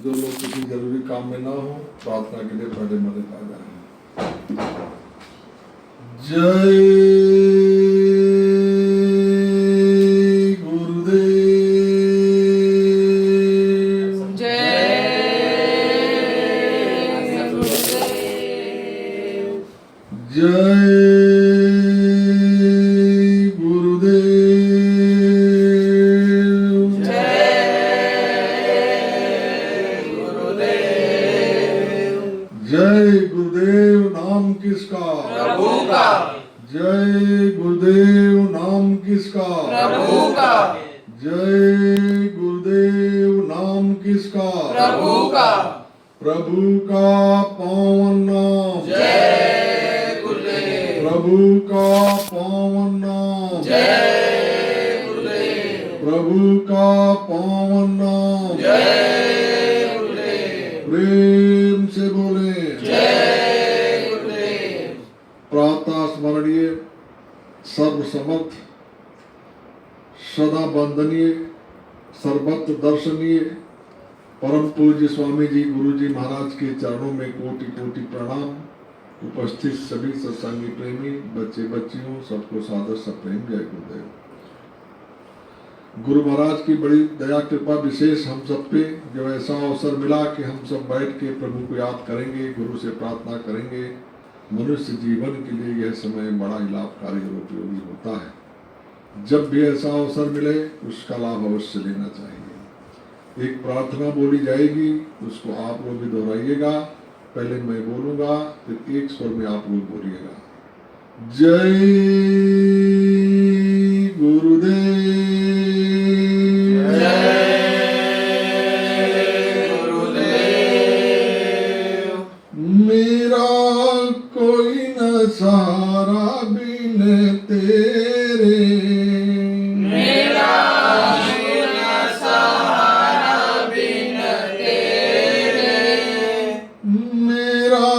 जो लोग किसी जरूरी काम में ना हो प्रार्थना के लिए पहले मदद आ जाए। जय गुरुदेव। जय गुरुदेव। जय गुरुदेव। जय गुरुदेव नाम किसका? प्रभु का। जय गुरुदेव नाम किसका? प्रभु का। जय गुरुदेव नाम किसका? प्रभु का। प्रभु का पावन नाम। जय गुरुदेव। प्रभु का पावन नाम। जय गुरुदेव। प्रभु का पावन नाम। जय गुरुदेव। प्रेम से बोले जय गुरुदेव। प्रातः स्मरणीय सर्वसमर्थ सदा वंदनीय सर्वत्र दर्शनीय परम पूज्य स्वामी जी गुरु जी महाराज के चरणों में कोटि कोटि प्रणाम। उपस्थित सभी सत्संगी प्रेमी बच्चे बच्चियों सबको सादर सप्रेम जय गुरुदेव। गुरु महाराज की बड़ी दया कृपा विशेष हम सब पे जो ऐसा अवसर मिला कि हम सब बैठ के प्रभु को याद करेंगे, गुरु से प्रार्थना करेंगे। मनुष्य जीवन के लिए यह समय बड़ा ही लाभकारी और उपयोगी होता है। जब भी ऐसा अवसर मिले उसका लाभ अवश्य लेना चाहिए। एक प्रार्थना बोली जाएगी, उसको आप लोग भी दोहराइएगा। पहले मैं बोलूंगा, फिर एक स्वर में आप लोग बोलिएगा। जय गुरुदेव। जय गुरुदेव। मेरा कोई न सहारा बिन तेरे। मेरा सहारा बिन तेरे। मेरा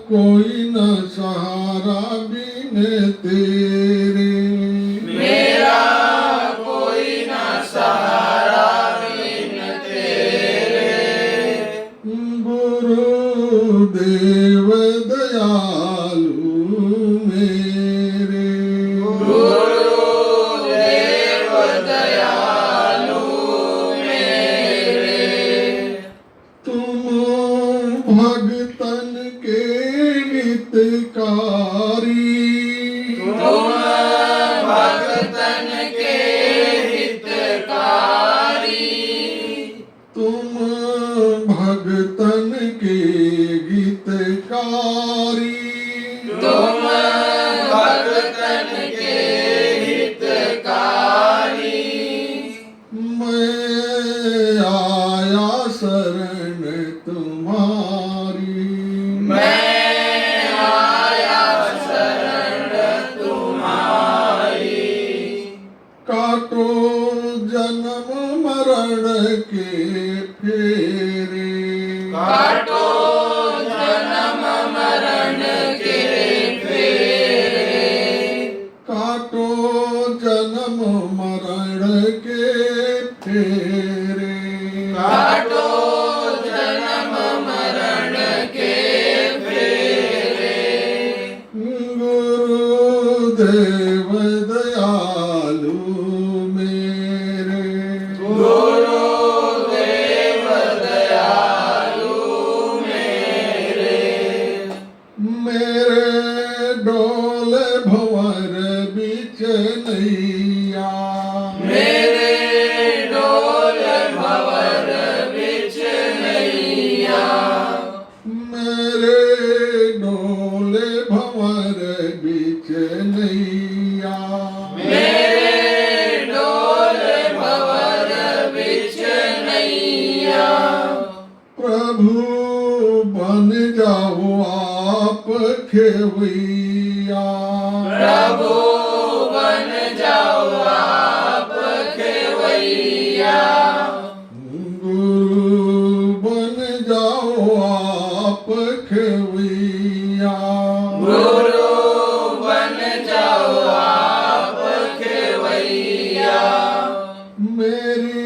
कोई न सहारा बिन तेरे। मेरा कोई न सहारा बिन तेरे। गुरुदेव दयालु मेरे। गुरुदेव दयालु मेरे। तुम भगतन के हितकारी। तुम भगतन के हितकारी। तुम भगतन के हितकारी। तुम भगतन के हितकारी। मैं आया शरण तुम्हारी। मैं आया शरण तुम्हारी। काटो जन्म मरण के फेरे। काटो जन्म मरण के फेरे। काटो जन्म मरण के फेरे। काटो जन्म मरण के फेरे। गुरुदेव दयालु मेरे। गुरुदेव दयालु मेरे। मेरे डोले भंवर बिच नैया। मेरे डोल भंवर बिच नैया। मेरे डोले भंवर बिच नैया। मेरे डोल भंवर बिच नैया। प्रभु बन जाओ आप खेवैया। प्रभु बन जाओ आप खेवैया। गुरु बन जाओ आप खेवैया। गुरु बन जाओ आप खेवैया। मेरी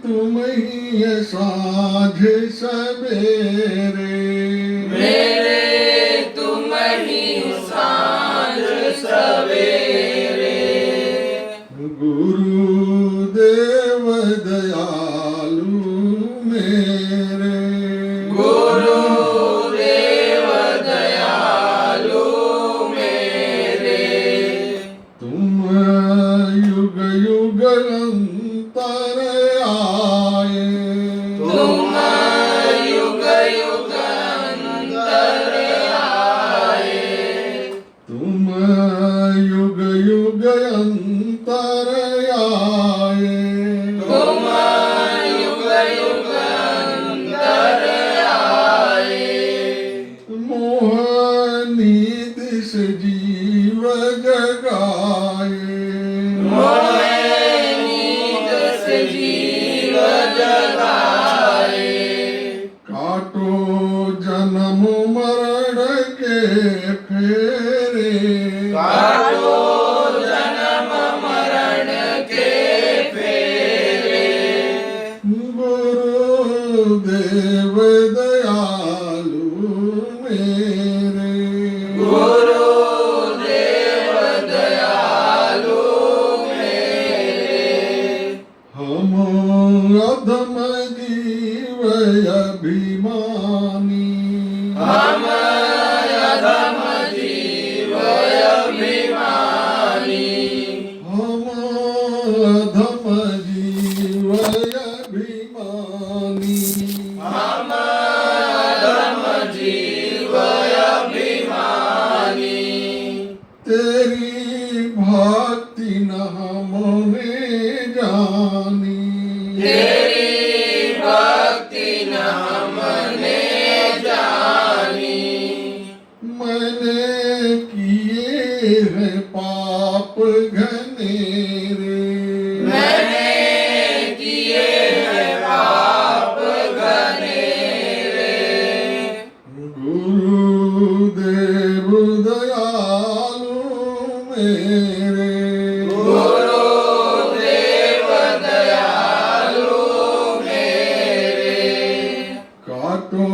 तुम ही ही साँझ सवेरे, मेरे तुम ही सांझ सवेरे, गुरुदेव दयालु मेरे, गुरुदेव दयालु मेरे, तुम युग युग अंतर आए, तुम युग युग अंतर आए, तुम युग युग अंतर आए, तुम युग युग अंतर आए, मोहनी दिस जीव जगाए, मोहे नींद से जीव जगाए, काटो जन्म मरण के फेरे, काटो जन्म मरण के फेरे, गुरुदेव दयालु मेरे, गुरुदेव दयालु मेरे, हम अधम जीव अभिमानी, हम अधम जीव अभिमानी, हम अधम जीव अभिमानी, हम अधम जीव अभिमानी, तेरी भक्ति न हमने जानी, तेरी भक्ति न हमने जानी, मैंने किए हैं पाप घनेरे, मैंने किए हैं पाप घनेरे, गुरुदेव दयालु मेरे, गुरुदेव दयालु मेरे, काटो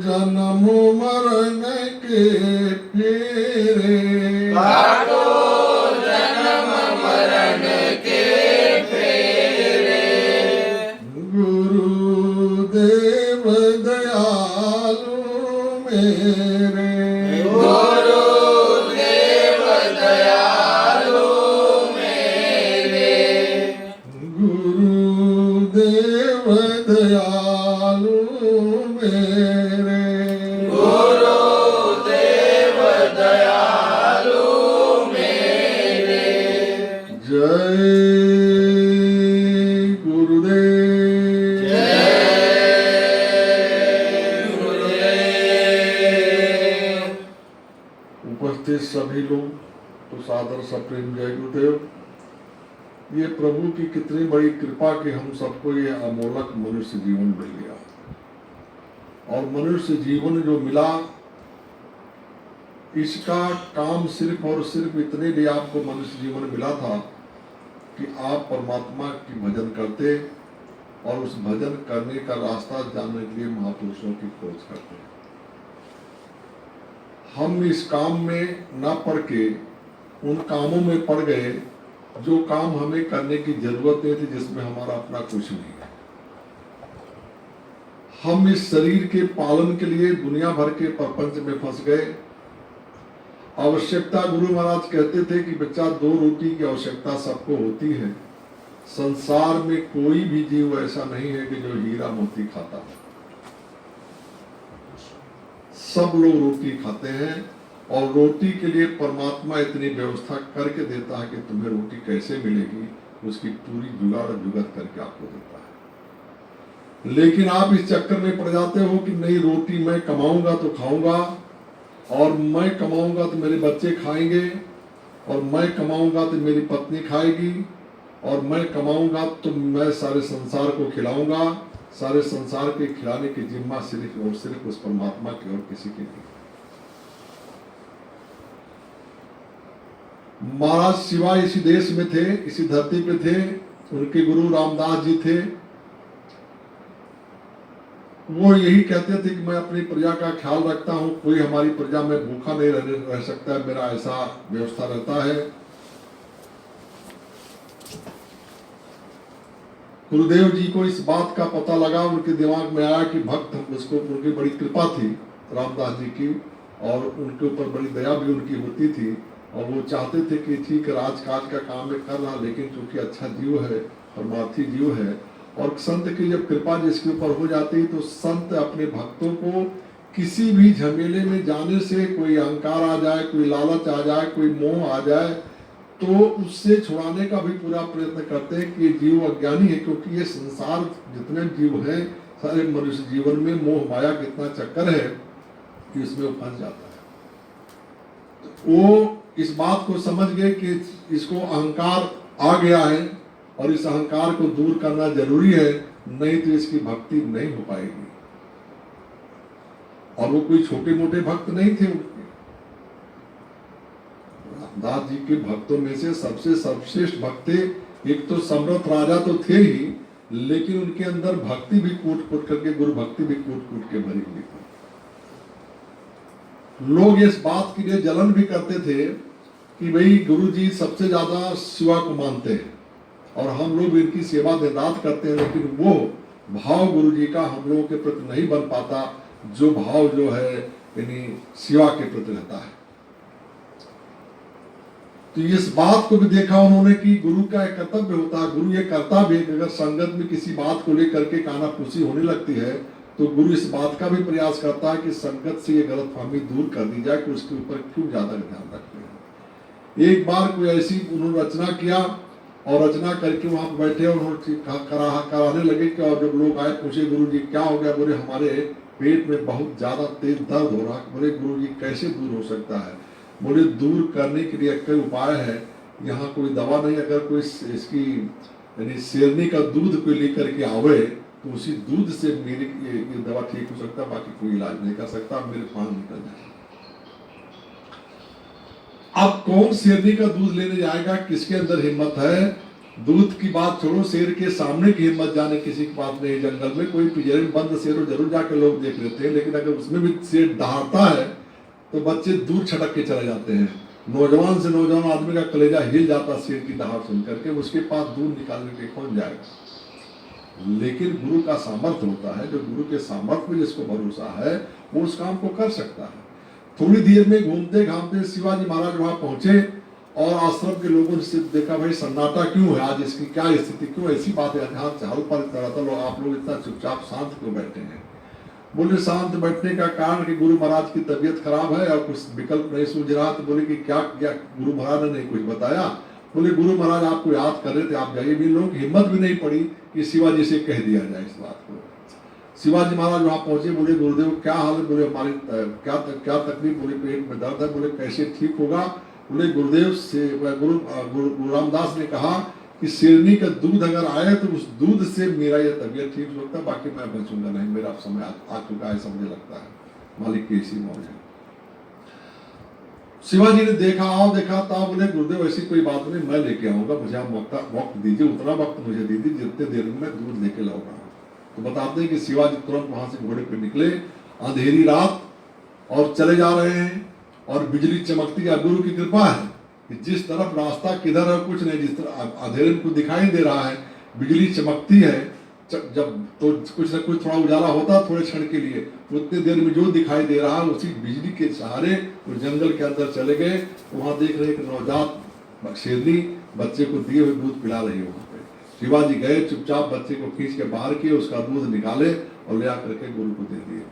जन्म मरण के फेरे, काटो जन्म मरण के फेरे, गुरुदेव दयालु मेरे, गुरुदेव दयालु मेरे, गुरुदेव दयालु मेरे, गुरुदेव दयालु मेरे, जय गुरुदेव। जय गुरुदेव। उपस्थित सभी लोग तो सादर सप्रेम जय गुरुदेव। ये प्रभु की कितनी बड़ी कृपा कि हम सबको ये अमोलक मनुष्य जीवन मिल गया, और मनुष्य जीवन जो मिला इसका काम सिर्फ और सिर्फ इतने लिए आपको मनुष्य जीवन मिला था कि आप परमात्मा की भजन करते और उस भजन करने का रास्ता जानने के लिए महापुरुषों की खोज करते। हम इस काम में न पड़ के उन कामों में पड़ गए जो काम हमें करने की जरूरत नहीं थी, जिसमें हमारा अपना कुछ नहीं है। हम इस शरीर के पालन के लिए दुनिया भर के प्रपंच में फंस गए। आवश्यकता, गुरु महाराज कहते थे कि बच्चा 2 रोटी की आवश्यकता सबको होती है। संसार में कोई भी जीव ऐसा नहीं है कि जो हीरा मोती खाता है। सब लोग रोटी खाते हैं, और रोटी के लिए परमात्मा इतनी व्यवस्था करके देता है कि तुम्हें रोटी कैसे मिलेगी उसकी पूरी जुगाड़ जुगत करके आपको देता है। लेकिन आप इस चक्कर में पड़ जाते हो कि नहीं, रोटी मैं कमाऊंगा तो खाऊंगा, और मैं कमाऊंगा तो मेरे बच्चे खाएंगे, और मैं कमाऊंगा तो मेरी पत्नी खाएगी, और मैं कमाऊंगा तो मैं सारे संसार को खिलाऊंगा। सारे संसार के खिलाने की जिम्मा सिर्फ और सिर्फ उस परमात्मा की और किसी की नहीं। महाराज शिवा इसी देश में थे, इसी धरती पे थे। उनके गुरु रामदास जी थे। वो यही कहते थे कि मैं अपनी प्रजा का ख्याल रखता हूँ, कोई हमारी प्रजा में भूखा नहीं रह सकता है, मेरा ऐसा व्यवस्था रहता है। गुरुदेव जी को इस बात का पता लगा, उनके दिमाग में आया कि भक्त उसको, उनकी बड़ी कृपा थी रामदास जी की, और उनके ऊपर बड़ी दया भी उनकी होती थी, और वो चाहते थे कि ठीक राजकाज का काम में कर रहा, लेकिन चूंकि अच्छा जीव है, परमार्थी जीव है, और संत की जब कृपा जिसके ऊपर हो जाती है तो संत अपने भक्तों को किसी भी झमेले में जाने से, कोई अहंकार आ जाए, कोई लालच आ जाए, कोई मोह आ जाए, तो उससे छुड़ाने का भी पूरा प्रयत्न करते हैं कि जीव अज्ञानी है, क्योंकि ये संसार जितने जीव हैं, सारे मनुष्य जीवन में मोह माया कितना चक्कर है कि इसमें वो फंस जाता है। तो वो इस बात को समझ गए कि इसको अहंकार आ गया है और इस अहंकार को दूर करना जरूरी है, नहीं तो इसकी भक्ति नहीं हो पाएगी। और वो कोई छोटे मोटे भक्त नहीं थे उनके, रामदास जी के भक्तों में से सबसे सर्वश्रेष्ठ भक्त थे। एक तो सम्राट राजा तो थे ही, लेकिन उनके अंदर भक्ति भी कूट कूट करके, गुरु भक्ति भी कूट कूट के भरी हुई थी। लोग इस बात के लिए जलन भी करते थे कि भाई गुरु जी सबसे ज्यादा शिवा को मानते हैं और हम लोग इनकी सेवा दिन रात करते हैं, लेकिन वो भाव गुरु जी का हम लोगों के प्रति नहीं बन पाता, जो भाव जो है यानी शिवा के प्रति रहता है। तो इस बात को भी देखा उन्होंने कि गुरु का एक कर्तव्य होता है, गुरु ये करता भी, अगर संगत में किसी बात को लेकर के कानाफूसी होने लगती है तो गुरु इस बात का भी प्रयास करता है कि संगत से ये गलतफहमी दूर कर दी जाए कि उसके ऊपर क्यों ज्यादा ध्यान रखते हैं। एक बार कोई ऐसी उन्होंने रचना किया और रचना करके वहां पर बैठे और उन्होंने कराने लगे कि, और जब लोग आए पूछे गुरु जी क्या हो गया, बोले हमारे पेट में बहुत ज्यादा तेज दर्द हो रहा है। बोले गुरु जी कैसे दूर हो सकता है? बोले दूर करने के लिए एक उपाय है, यहाँ कोई दवा नहीं, अगर कोई इसकी यानी शेरनी का दूध कोई लेकर के आवे तो उसी दूध से मेरी ये दवा ठीक हो सकता, बाकी कोई इलाज नहीं कर सकता, मेरे प्राण निकल जाए। अब कौन शेरनी का दूध लेने जाएगा? किसके अंदर हिम्मत है? दूध की बात छोड़ो, शेर के सामने की हिम्मत जाने किसी की बात नहीं। जंगल में कोई पिंजरे में बंद शेर जरूर जाके लोग देख लेते हैं, लेकिन अगर उसमें भी शेर दहाड़ता है तो बच्चे दूर छटक के चले जाते हैं। नौजवान से नौजवान आदमी का कलेजा हिल जाता शेर की दहाड़ सुन करके, उसके पास दूध निकालने के कौन जाएगा? लेकिन गुरु का सामर्थ्य होता है, जो गुरु के सामर्थ्य में जिसको भरोसा है वो उस काम को कर सकता है। थोड़ी देर में घूमते घामते शिवाजी महाराज वहां पहुंचे और आश्रम के लोगों से देखा, भाई सन्नाटा क्यों है आज, इसकी क्या स्थिति, क्यों ऐसी बात है, चहल पहल कर रहा था, आप लोग इतना चुपचाप शांत क्यों बैठे हैं? बोले शांत बैठने का कारण कि गुरु महाराज की तबीयत खराब है और कुछ विकल्प नहीं सूझ रहा। तो बोले कि क्या किया? गुरु महाराज ने नहीं कुछ बताया। बोले गुरु महाराज आपको याद कर रहे थे, आप जाइए। भी लोगों की हिम्मत भी नहीं पड़ी कि शिवाजी से कह दिया जाए इस बात को। शिवाजी महाराज वहां पहुंचे, बोले गुरुदेव क्या हाल है? बोले हमारी क्या तकलीफ? बोले पेट में दर्द है। बोले कैसे ठीक होगा? बोले गुरुदेव से गुरु रामदास ने कहा कि शेरनी का दूध अगर आए तो उस दूध से मेरा यह तबीयत ठीक हो सकता है, बाकी मैं बचूंगा नहीं, मेरा समय आ चुका है, समझे लगता है मालिक की इसी मौज है। शिवाजी ने देखा, आओ देखा था। बोले गुरुदेव ऐसी कोई बात नहीं, मैं लेके आऊंगा, मुझे आप वक्त दीजिए, उतना वक्त मुझे दीजिए जितने देर में मैं दूध लेके लाऊंगा। तो बताते हैं कि शिवाजी तुरंत वहां से घोड़े पे निकले, अंधेरी रात, और चले जा रहे हैं और बिजली चमकती है। गुरु की कृपा है कि जिस तरफ रास्ता किधर है कुछ नहीं, जिस तरह अंधेरे को दिखाई दे रहा है, बिजली चमकती है, जब तो कुछ न कुछ थोड़ा उजाला होता थोड़े क्षण के लिए, उतनी देर में जो दिखाई दे रहा है उसी बिजली के सहारे वो जंगल के अंदर चले गए। वहां देख रहे कि नवजात शेरनी बच्चे को दिए हुए दूध पिला रही है। वहां पे शिवाजी गए, चुपचाप बच्चे को खींच के बाहर किए, उसका दूध निकाले और ले आकर के गुरु को दे दिए।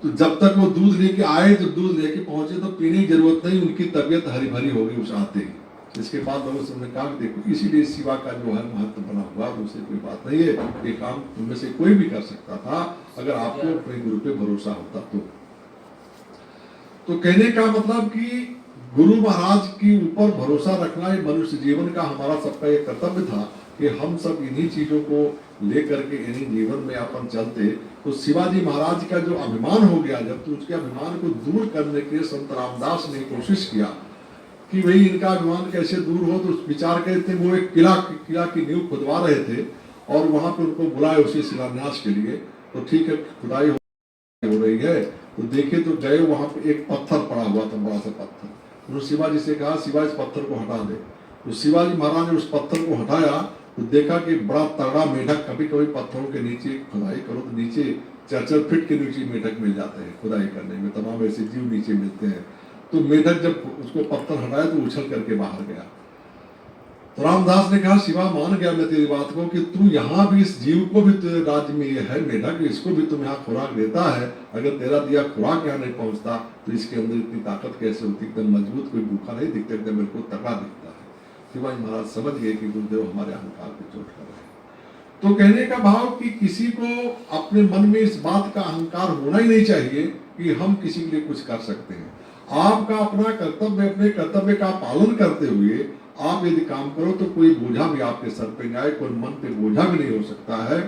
तो जब तक वो दूध लेके आए, जब दूध लेके पहुंचे तो पीने की जरूरत नहीं, उनकी तबीयत हरी भरी हो गई उस आते ही। इसके बाद लोगों से उन्होंने कहा देखो, इसीलिए शिवा का जो है महत्व बना हुआ, दूसरी कोई बात नहीं है, ये काम उनमें से कोई भी कर सकता था अगर आपको अपने गुरु पे भरोसा होता तो कहने का मतलब कि गुरु महाराज के ऊपर भरोसा रखना ये मनुष्य जीवन का हमारा सबका एक कर्तव्य था कि हम सब इन्हीं चीजों को लेकर के इन्हीं जीवन में अपन चलते। तो शिवाजी महाराज का जो अभिमान हो गया, जब तो उसके अभिमान को दूर करने के लिए संत रामदास ने कोशिश किया कि भाई इनका अभिमान कैसे दूर हो। तो विचार करते वो एक किला की नींव खुदवा रहे थे और वहां पे उनको बुलाए उसी शिलान्यास के लिए। तो ठीक है खुदाई हो रही है, तो देखे तो गए वहां पे एक पत्थर पड़ा हुआ था, बड़ा सा पत्थर। उन्होंने शिवाजी से कहा शिवा इस पत्थर को हटा दे। तो शिवाजी महाराज ने उस पत्थर को हटाया तो देखा कि बड़ा तगड़ा मेढक, कभी कभी पत्थरों के नीचे खुदाई करो तो नीचे 4-4 फीट के नीचे मेढक मिल जाते हैं खुदाई करने में, तमाम ऐसे जीव नीचे मिलते हैं। तो मेढक जब उसको पत्थर हटाया तो उछल करके बाहर गया। तो रामदास ने कहा शिवा मान गया मैं तेरी बात को कि तू यहाँ भी इस जीव को भी तेरे राज्य में ये है मेढक, इसको भी तुम यहाँ खुराक देता है, अगर तेरा दिया खुराक यहाँ नहीं पहुंचता तो इसके अंदर इतनी ताकत कैसे होती, एकदम मजबूत, कोई भूखा नहीं दिखता, एकदम मेरे को तगड़ा दिखता है। शिवाजी महाराज समझ गए कि गुरुदेव हमारे अहंकार पे चोट कर रहे हैं। तो कहने का भाव कि किसी को अपने मन में इस बात का अहंकार होना ही नहीं चाहिए कि हम किसी के लिए कुछ कर सकते हैं। आपका अपना कर्तव्य, अपने कर्तव्य का पालन करते हुए आप यदि काम करो तो कोई बोझा भी आपके सर पे नहीं आए, कोई मन पे बोझा भी नहीं हो सकता है।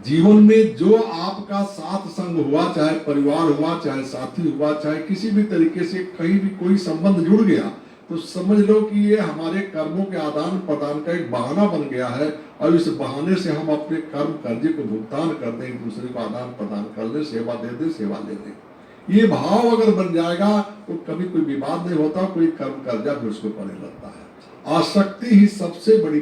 जीवन में जो आपका साथ संग हुआ, चाहे परिवार हुआ, चाहे साथी हुआ, चाहे किसी भी तरीके से कहीं भी कोई संबंध जुड़ गया, तो समझ लो कि ये हमारे कर्मों के आदान प्रदान का एक बहाना बन गया है, और इस बहाने से हम अपने कर्म कर्जे को भुगतान कर दें, एक दूसरे को आदान प्रदान कर ले, सेवा दे दे, सेवा ले लें। ये भाव अगर बन जाएगा तो कभी कोई विवाद नहीं होता, कोई कर्म कर्जा भी उसको पड़ने लगता है। आसक्ति ही सबसे बड़ी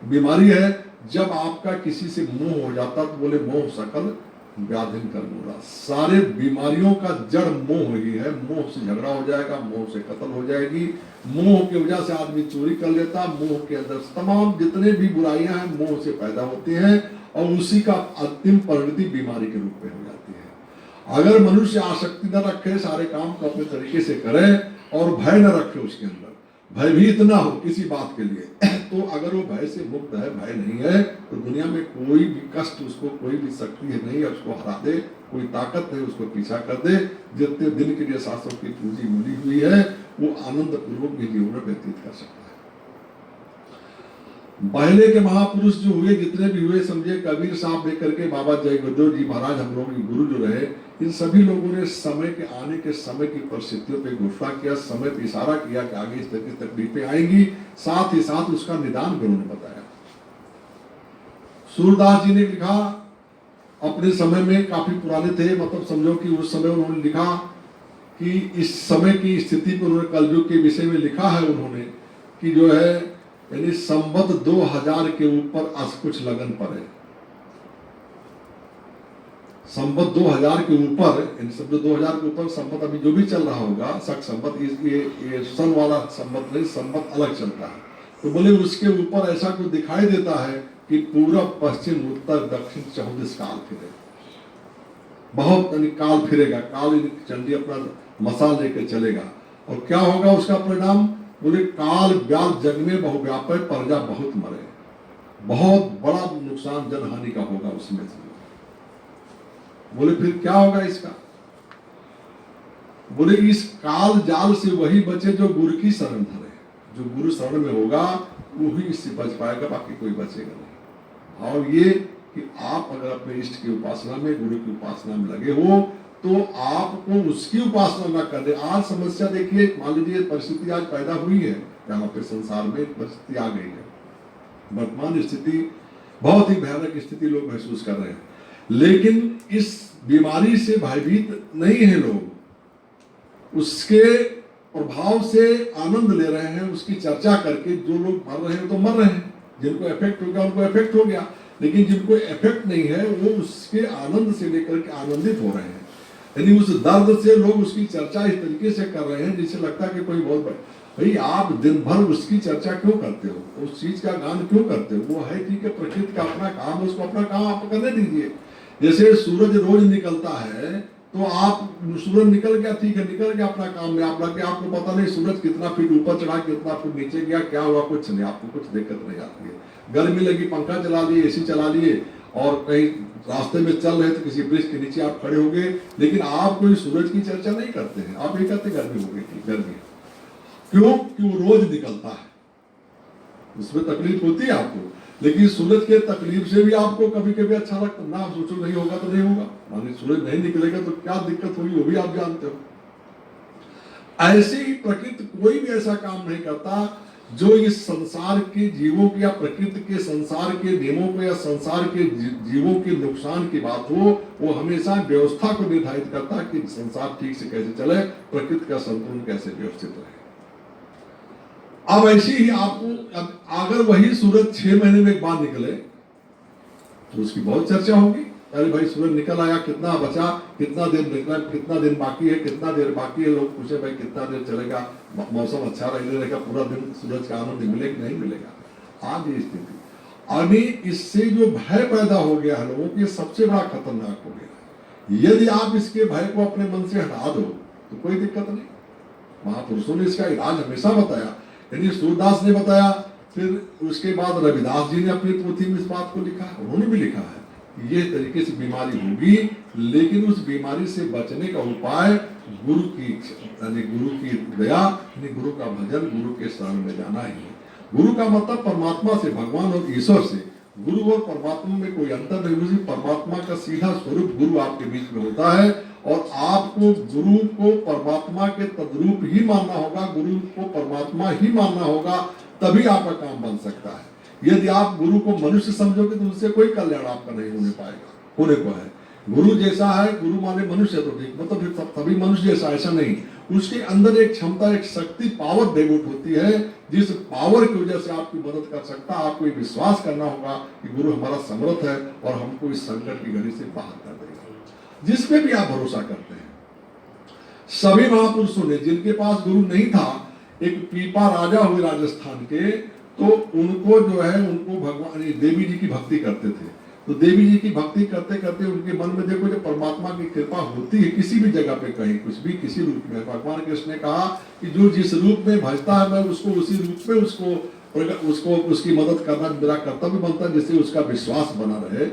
बीमारी है। जब आपका किसी से मोह हो जाता तो बोले मोह सकल व्याधिन कर बोला, सारे बीमारियों का जड़ मोह ही है। मोह से झगड़ा हो जाएगा, मोह से कत्ल हो जाएगी, मोह की वजह से आदमी चोरी कर लेता, मोह के अंदर तमाम जितने भी बुराइयां हैं मोह से पैदा होती हैं, और उसी का अंतिम परिणति बीमारी के रूप में हो जाती है। अगर मनुष्य आसक्ति न रखे, सारे काम को अपने तरीके से करे और भय न रखे, उसके अंदर भयभीत ना हो किसी बात के लिए, तो अगर वो भय से मुक्त है, भय नहीं है, तो दुनिया में कोई भी कष्ट उसको, कोई भी शक्ति नहीं है उसको हरा दे, कोई ताकत नहीं उसको पीछा कर दे। जितने दिन के लिए शास्त्रों की पूंजी मिली हुई है वो आनंद पूर्वक भी जीवन में व्यतीत कर सकता है। पहले के महापुरुष जो हुए, जितने भी हुए, समझे कबीर साहब लेकर के बाबा जय गुरुदेव जी महाराज, हम लोग गुरु जो रहे, इन सभी लोगों ने समय के आने के समय की परिस्थितियों पे घोषणा किया, समय पे इशारा किया कि आगे इस तरह की तकलीफें आएंगी, साथ ही साथ उसका निदान भी उन्होंने बताया। सूरदास जी ने लिखा, अपने समय में काफी पुराने थे, मतलब समझो कि उस समय उन्होंने लिखा कि इस समय की स्थिति पर उन्होंने कलयुग के विषय में लिखा है उन्होंने कि जो है यानी संवत 2000 के ऊपर आज कुछ लगन पर है। संवत 2000 के ऊपर, यानी समझो 2000 के ऊपर संवत अभी जो भी चल रहा होगा, सख संवत, ये सन वाला संवत नहीं, संवत अलग चलता है। तो बोले उसके ऊपर ऐसा कुछ दिखाई देता है कि पूरा पश्चिम उत्तर दक्षिण 14 काल फिरे, बहुत काल फिरेगा, काल चंडी अपना मसाल लेकर चलेगा। और क्या होगा उसका परिणाम? बोले काल व्याल जग में बहुव्यापक, प्रजा बहुत मरे, बहुत बड़ा नुकसान जनहानि का होगा उसमें से। बोले फिर क्या होगा इसका? बोले इस काल जाल से वही बचे जो गुरु की शरण धरे, जो गुरु शरण में होगा वही इससे बच पाएगा, बाकी कोई बचेगा नहीं। और ये कि आप अगर अपने इष्ट की उपासना में, गुरु की उपासना में लगे हो, तो आपको उसकी उपासना न करने। आज समस्या देखिए, मान लीजिए परिस्थिति आज पैदा हुई है यहाँ पे संसार में, परिस्थिति आ गई है, वर्तमान स्थिति बहुत ही भयानक स्थिति लोग महसूस कर रहे हैं, लेकिन इस बीमारी से भयभीत नहीं है लोग, उसके प्रभाव से आनंद ले रहे हैं। उसकी चर्चा करके जो लोग मर रहे हैं तो मर रहे हैं, जिनको इफेक्ट हो गया उनको इफेक्ट हो गया, लेकिन जिनको इफेक्ट नहीं है वो उसके आनंद से लेकर के आनंदित हो रहे हैं। यानी उस दर्द से लोग उसकी चर्चा इस तरीके से कर रहे हैं जिससे लगता है कि कोई बहुत भाई आप दिन भर उसकी चर्चा क्यों करते हो, उस चीज का गान क्यों करते हो? वो है ठीक है, प्रकृति का अपना काम, उसको अपना काम आप करने दीजिए। जैसे सूरज रोज निकलता है तो आप, सूरज निकल गया, ठीक है, निकल गया अपना काम में, आप लगे, आपको पता नहीं सूरज कितना फीट ऊपर चढ़ा, कितना फीट नीचे गया, क्या हुआ, कुछ नहीं, आपको कुछ दिक्कत नहीं आती है। गर्मी लगी, पंखा चला लिए, एसी चला लिए, और कहीं रास्ते में चल रहे तो किसी ब्रिज के नीचे आप खड़े हो गए, लेकिन आप कोई सूरज की चर्चा नहीं करते हैं। आप ये कहते गर्मी हो गई थी, गर्मी क्यों? कि वो रोज निकलता है, उसमें तकलीफ होती है आपको, लेकिन सूरज के तकलीफ से भी आपको कभी कभी अच्छा लगता ना, सोचो नहीं होगा तो नहीं होगा, माने सूरज नहीं निकलेगा तो क्या दिक्कत होगी वो भी आप जानते हो। ऐसी ही प्रकृति कोई भी ऐसा काम नहीं करता जो इस संसार के जीवों की या प्रकृति के संसार के नियमों को या संसार के जीवों के नुकसान की बात हो, वो हमेशा व्यवस्था को निर्धारित करता है कि संसार ठीक से कैसे चले, प्रकृति का संतुलन कैसे व्यवस्थित रहे। अब ऐसी ही आपको अगर वही सूरज 6 महीने में एक बार निकले तो उसकी बहुत चर्चा होगी। अरे भाई सूरज निकल आया, कितना बचा, कितना दिन निकला, कितना दिन बाकी है, कितना देर बाकी है। लोग पूछे भाई कितना देर चलेगा, मौसम अच्छा रहेगा, पूरा दिन सूरज का आनंद मिलेगा कि नहीं मिलेगा। आज ये स्थिति, अभी इससे जो भय पैदा हो गया है लोगों की, सबसे बड़ा खतरनाक हो गया। यदि आप इसके भय को अपने मन से हटा दो तो कोई दिक्कत नहीं। महापुरुषों ने इसका इलाज हमेशा बताया, यानी सूरदास ने बताया, फिर उसके बाद रविदास जी ने अपनी पोथी में इस बात को लिखा, उन्होंने भी लिखा है ये तरीके से बीमारी होगी, लेकिन उस बीमारी से बचने का उपाय गुरु की दया, गुरु का भजन, गुरु के शरण में जाना ही है। गुरु का मतलब परमात्मा से, भगवान और ईश्वर से। गुरु और परमात्मा में कोई अंतर नहीं, परमात्मा का सीधा स्वरूप गुरु आपके बीच में होता है और आपको गुरु को परमात्मा के तद्रूप ही मानना होगा, गुरु को परमात्मा ही मानना होगा, तभी आपका काम बन सकता है। यदि आप गुरु को मनुष्य समझोगे तो उससे कोई कल्याण आपका नहीं होने पाएगा, होने को है। गुरु जैसा है, गुरु माने मनुष्य तो ठीक, मतलब फिर तभी मनुष्य जैसा, ऐसा नहीं। उसके अंदर एक क्षमता, एक शक्ति, पावर डेवलप होती है, जिस पावर की वजह से आपकी मदद कर सकता है। आपको विश्वास करना होगा कि गुरु हमारा समर्थ है और हमको इस संकट की घड़ी से बाहर कर देगा, जिस पे भी आप भरोसा करते हैं। सभी महापुरुषों ने, जिनके पास गुरु नहीं था, एक पीपा राजा हुए राजस्थान के, तो उनको जो है, उनको भगवान देवी जी की भक्ति करते थे। तो देवी जी की भक्ति करते करते उनके मन में देखो, जब परमात्मा की कृपा होती है किसी भी जगह पे, कहीं कुछ भी, किसी रूप में, भगवान कृष्ण ने कहा कि जो जिस रूप में भजता है मैं उसको उसी रूप में उसको उसकी मदद करना मेरा कर्तव्य बनता है, जिससे उसका विश्वास बना रहे।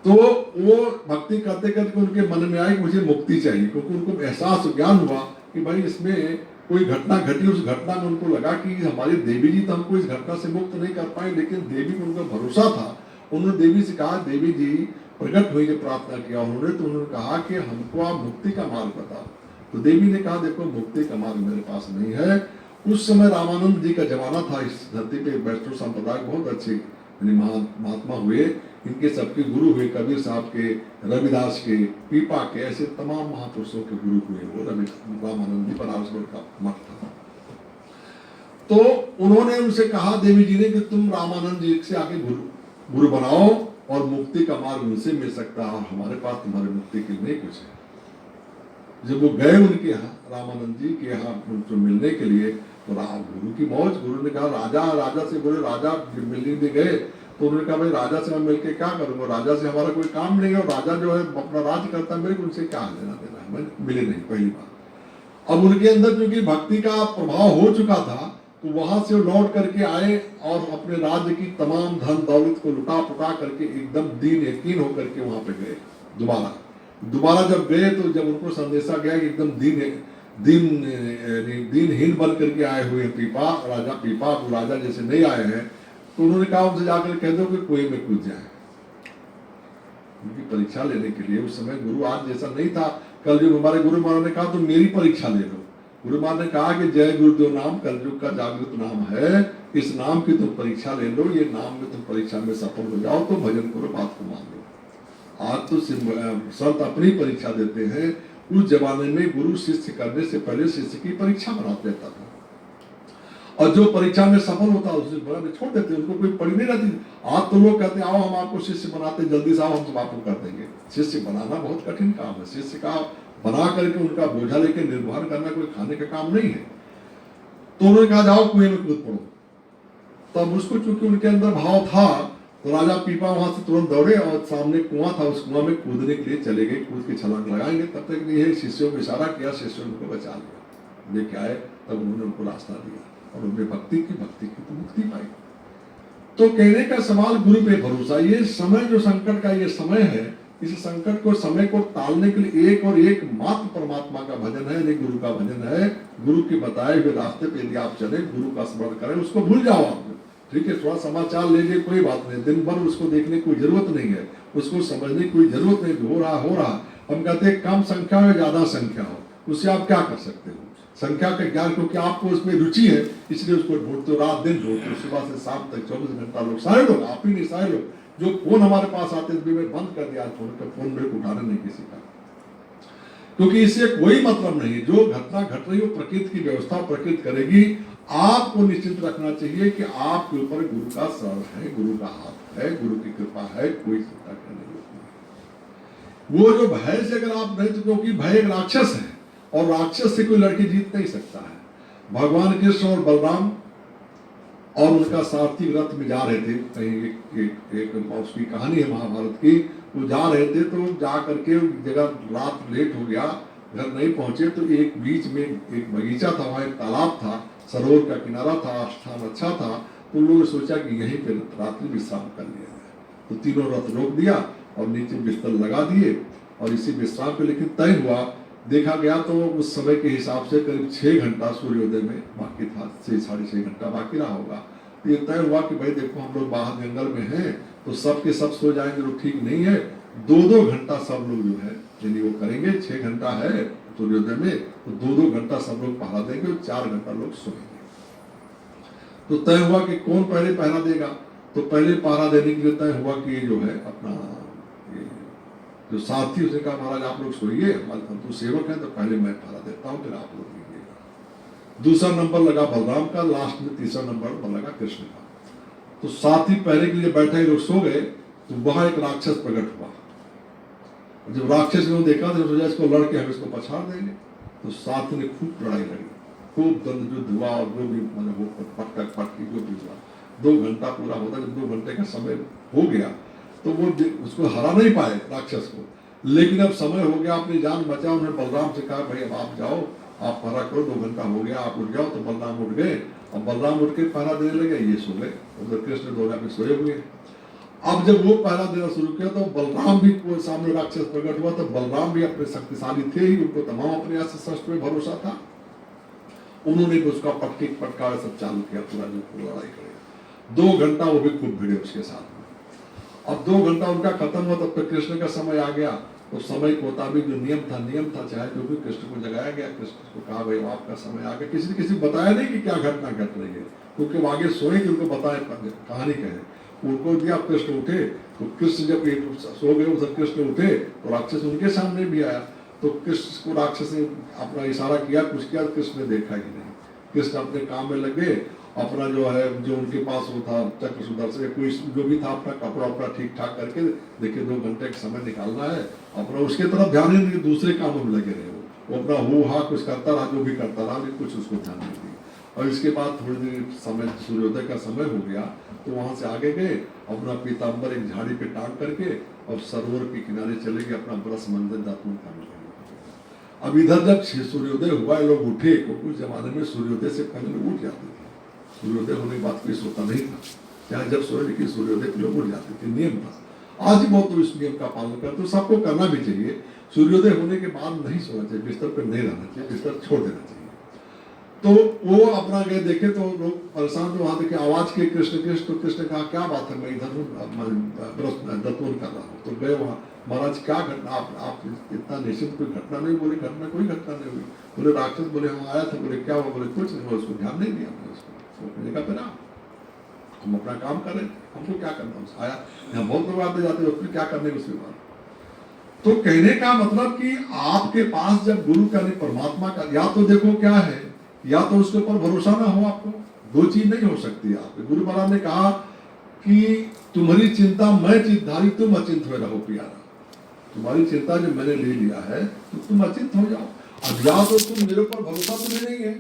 तो वो भक्ति करते करते उनके मन में आई मुझे मुक्ति चाहिए, क्योंकि उनको एहसास ज्ञान हुआ कि भाई इसमें कोई घटना घटी। उस घटना में उनको लगा कि हमारी देवी जी तो हमको इस घटना से मुक्त नहीं कर पाए, लेकिन देवी को उनका भरोसा था। उन्होंने देवी से कहा, देवी जी प्रकट हुई, जब प्रार्थना किया उन्होंने, तो उन्होंने कहा कि हमको आप मुक्ति का मार्ग बताओ। तो देवी ने कहा देखो मुक्ति का मार्ग मेरे पास नहीं है। उस समय रामानंद जी का जमाना था, इस धरती पे वैष्णव संप्रदाय बहुत अच्छे महात्मा हुए, इनके सबके गुरु हुए, कबीर साहब के, रविदास के, पीपा के, ऐसे तमाम महापुरुषों के गुरु हुए। वो रामानंद जी बनारस का मठ था। तो उन्होंने उनसे कहा देवी जी ने कि तुम रामानंद जी से आके गुरु बनाओ और मुक्ति का मार्ग उनसे मिल सकता है, और हमारे पास तुम्हारे मुक्ति के लिए कुछ है। जब वो गए उनके यहाँ, रामानंद जी के यहाँ उनको मिलने के लिए, तो गुरु की मौज। गुरु ने कहा राजा से बोले, राजा मिलने भी गए तो उन्होंने कहा भाई राजा से मैं मिलकर क्या करूंगा, राजा से हमारा कोई काम नहीं है, और राजा जो है अपना राज करता है, मेरे को उनसे क्या लेना देना है, मैं मिले नहीं पहली बार। अब उनके अंदर क्योंकि भक्ति का प्रभाव हो चुका था, तो वहां से लौट करके आए और अपने राज्य की तमाम धन दौलत को लुटा पुटा करके एकदम दीन यकीन होकर के वहां पे गए। दोबारा जब गए तो जब उनको संदेशा गया कि एकदम दीनहीन बन करके आए हुए पीपा, राजा पीपा, वो राजा जैसे नहीं आए हैं, तो उन्होंने कहा उनसे जाकर कह दो कि कुएं में कूद जाए। उनकी परीक्षा लेने के लिए, उस समय गुरु आज जैसा नहीं था। कल जो हमारे गुरु महाराज ने कहा तुम मेरी परीक्षा ले लो। गुरु महाराज ने कहा कि जय गुरुदेव नाम कलयुग का जागृत नाम है, इस नाम की तुम परीक्षा ले लो, ये नाम में तुम परीक्षा में सफल हो जाओ तो भजन करो, बात को मान लो। आज तो संत अपनी परीक्षा देते हैं। उस जमाने में गुरु शिष्य करने से पहले शिष्य की परीक्षा बना देता था, और जो परीक्षा में सफल होता उसे बड़ा छोड़ देते, उनको कोई पड़ी नहीं रहती। आज तो लोग कहते आओ हम आपको शिष्य बनाते, जल्दी से आओ हम आपको कर देंगे। शिष्य बनाना बहुत कठिन काम है। शिष्य का बना करके उनका बोझा लेके निर्भर करना कोई खाने का काम नहीं है। तो उन्होंने कहा जाओ कुएं में कूद पड़ो। तब उसको चूंकि उनके अंदर भाव था, तो राजा पीपा वहां से तुरंत दौड़े और सामने कुआं था, उस कुआं में कूदने के लिए चले गए। कूद के छलांग लगाएंगे, तब तक ये शिष्यों को इशारा किया, शिष्यों ने उनको बचा लिया, लेके आए। तब उन्होंने उनको रास्ता दिया और उनमें भक्ति की तो मुक्ति पाई। तो कहने का सवाल, गुरु पे भरोसा। ये समय जो संकट का ये समय है, इस संकट को, समय को टालने के लिए एक और एक मात्र परमात्मा का भजन है, ये गुरु का भजन है। गुरु के बताए हुए रास्ते पे यदि आप चले, गुरु का स्मरण करें, उसको भूल जाओ आप, ठीक है। थोड़ा समाचार ले लिए कोई बात नहीं, दिन भर उसको देखने की कोई जरूरत नहीं है, उसको समझने की कोई जरूरत नहीं। हो रहा। हम कहते हैं कम संख्या हो ज्यादा संख्या हो, उससे आप क्या कर सकते हो? संख्या का ज्ञान, क्योंकि आपको उसमें रुचि है इसलिए उसको ढूंढते हो, रात दिन ढूंढते हो, सुबह से शाम तक 24 घंटा। लोग सारे लोग, आप ही नहीं सारे लोग जो फोन हमारे पास आते थे, मैं बंद कर दिया फोन का, फोन मेरे को उठाना नहीं किसी का, क्योंकि इससे कोई मतलब नहीं। जो घटना घट रही हो प्रकृति की व्यवस्था प्रकृति करेगी। आपको निश्चित रखना चाहिए कि आपके ऊपर गुरु का सर है, गुरु का हाथ है, गुरु की कृपा है, कोई चिंता करने की नहीं। वो जो भय से अगर आप नहीं, तो क्योंकि भय एक राक्षस है और राक्षस से कोई लड़की जीत नहीं सकता है। भगवान कृष्ण और बलराम और उनका सारथी रथ में जा रहे थे कहीं, एक उसकी कहानी है महाभारत की। वो जा रहे थे तो जा करके जगह रात लेट हो गया, घर नहीं पहुंचे, तो एक बीच में एक बगीचा था, वहाँ एक तालाब था, सरोवर का किनारा था, स्थान अच्छा था, तो उन लोगों ने सोचा कि यहीं पर रात्रि विश्राम कर लिया जाए। तो तीनों रथ रोक दिया और नीचे बिस्तर लगा दिए और इसी विश्राम पे, लेकिन तय हुआ, देखा गया तो उस समय के हिसाब से करीब 6 घंटा सूर्योदय में बाकी था, 6-6.5 घंटा बाकी रहा होगा। तो ये तय हुआ कि भाई देखो हम लोग बाहर जंगल में हैं, तो सब के सब सो जाएंगे तो ठीक नहीं है, 2-2 घंटा सब लोग जो है यानी वो करेंगे। 6 घंटा है सूर्योदय में, तो 2-2 घंटा सब लोग पहरा देंगे और 4 घंटा लोग सोएंगे। तो तय हुआ कि कौन पहले पहरा देगा। तो पहले पहरा देने के लिए तय हुआ कि जो है अपना जो साथी, उसने कहा महाराज आप लोग सोइए, हम तो सेवक हैं, तो पहले मैं पहरा देता हूँ, फिर आप लोग लीजिएगा। दूसरा नंबर लगा बलराम का, लास्ट में तीसरा नंबर लगा कृष्ण का। तो साथी पहरे के लिए बैठे, लोग सो गए, तो वहां एक राक्षस प्रकट हुआ। जब राक्षस ने देखा तो सोचा इसको लड़के हम इसको पछाड़ देंगे। तो साथी ने खूब लड़ाई लड़ी, खूब दंड युद्ध हुआ और जो भी मतलब वो पटक पटकी जो भी हुआ। 2 घंटा पूरा होता, जब 2 घंटे का समय हो गया तो वो उसको हरा नहीं पाए राक्षस को, लेकिन अब समय हो गया, अपनी जान बचा। उन्होंने बलराम से कहा भाई अब आप जाओ, आप पहरा करो, 2 घंटा हो गया, आप उठ जाओ। तो बलराम उठ गए और बलराम उठ के पहरा देने लगे, ये सो गए, उधर कृष्ण दोनों में सोए हुए। अब जब वो पहरा देना शुरू किया तो बलराम भी सामने राक्षस प्रकट हुआ, तो बलराम भी अपने शक्तिशाली थे ही, उनको तमाम अपने शस्त्र में भरोसा था। उन्होंने भी उसका पटका सब चालू किया, पूरा जो लड़ाई करेगा। 2 घंटा वो भी खूब भिड़े उसके साथ। अब 2 घंटा उनका खत्म हुआ, तब तक कृष्ण का समय आ गया। तो समय के मुताबिक जो नियम था चाहे जो भी, कृष्ण को जगाया गया, कृष्ण को कहा भाई आपका समय आ गया। किसी ने किसी बताया नहीं कि क्या घटना घट रही है, क्योंकि वो आगे सोए कि उनको बताए, कहानी कहे उनको दिया। कृष्ण उठे तो कृष्ण जब सो गए, उधर कृष्ण उठे तो राक्षस उनके सामने भी आया। तो कृष्ण को राक्षस ने अपना इशारा किया, कुछ किया, कृष्ण ने देखा ही नहीं। कृष्ण अपने काम में लगे, अपना जो है जो उनके पास वो था चक्र सुदर्शन कोई जो भी था, अपना कपड़ा उपड़ा ठीक ठाक करके, देखिए 2 घंटे का समय निकालना है, अपना उसके तरफ ध्यान ही नहीं, दूसरे कामों में लगे रहे। वो अपना हो हा कुछ करता रहा, जो भी करता रहा, लेकिन कुछ उसको ध्यान नहीं दिया। और इसके बाद थोड़ी देर समय सूर्योदय का समय हो गया, तो वहां से आगे गए, अपना पीताम्बर एक झाड़ी पे टांग करके और सरोवर के किनारे चले गए, अपना ब्रश मंजन दातुन करने लगे। अब इधर जब सूर्योदय हुआ, लोग उठे, क्योंकि उस जमाने में सूर्योदय से पहले लोग उठ जाते थे। सूर्योदय होने के बाद कोई सोता नहीं था, चाहे जब सोए, लेकिन सूर्योदय के लोग उठ जाते थे, नियम था। आज भी बहुत लोग इस नियम का पालन करते, तो सबको करना भी चाहिए। सूर्योदय होने के बाद नहीं सोना चाहिए, बिस्तर पर नहीं रहना चाहिए, बिस्तर छोड़ देना चाहिए। तो वो अपना गए, देखे तो लोग परेशान थे, वहां देखे आवाज के कृष्ण कृष्ण। तो कृष्ण कहा क्या बात है, मैं इधर दत्तवन कर रहा हूँ। तो गए वहां, महाराज क्या घटना, आप इतना निश्चित कोई घटना नहीं। बोले घटना कोई घटना नहीं हुई। बोले राक्षस, बोले हम आया था। बोले क्या हुआ, बोले कुछ नहीं हुआ, उसको ध्यान नहीं दिया हमने उसको। मैंने कहा फिर हम अपना काम कर रहे, हमको क्या करना, उसको आया यहाँ बहुत लोग आते जाते, उसको क्या करने उसके बाद। तो कहने का मतलब कि आपके पास जब गुरु का नहीं, परमात्मा का, या तो देखो क्या है, या तो उसके ऊपर भरोसा ना हो आपको, 2 चीज नहीं हो सकती है आपके। गुरु महाराज ने कहा कि तुम्हारी चिंता मैं चिंताधारी, तुम अचिंत हो रहो प्यारा। तुम्हारी चिंता जब मैंने ले लिया है तो तुम अचिंत हो जाओ। अब या तो तुम मेरे ऊपर भरोसा तुम्हें नहीं है,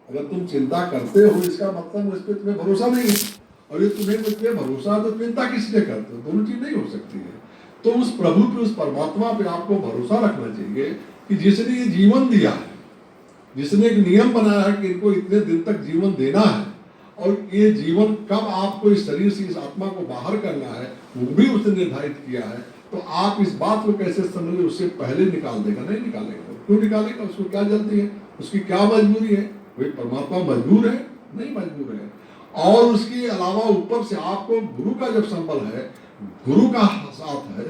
अगर तुम चिंता करते हो इसका मतलब उस पर तुम्हें भरोसा नहीं है, और ये तुम्हें मुझ पर भरोसा, तो चिंता किस लिए करते हो, दोनों चीज नहीं हो सकती है। तो उस प्रभु पे, उस परमात्मा पे आपको भरोसा रखना चाहिए कि जिसने ये जीवन दिया है, जिसने एक नियम बनाया है कि इनको इतने दिन तक जीवन देना है, और ये जीवन कब आपको इस शरीर से, इस आत्मा को बाहर करना है, वो भी उसने निर्धारित किया है। तो आप इस बात को कैसे समझे, उससे पहले निकाल देगा, नहीं निकालेगा। क्यों निकालेगा, उसको क्या जल्दी है, उसकी क्या मजबूरी है। कोई परमात्मा मजबूर है, नहीं मजबूर है। और उसके अलावा ऊपर से आपको गुरु का जब संबल है, गुरु का साथ है,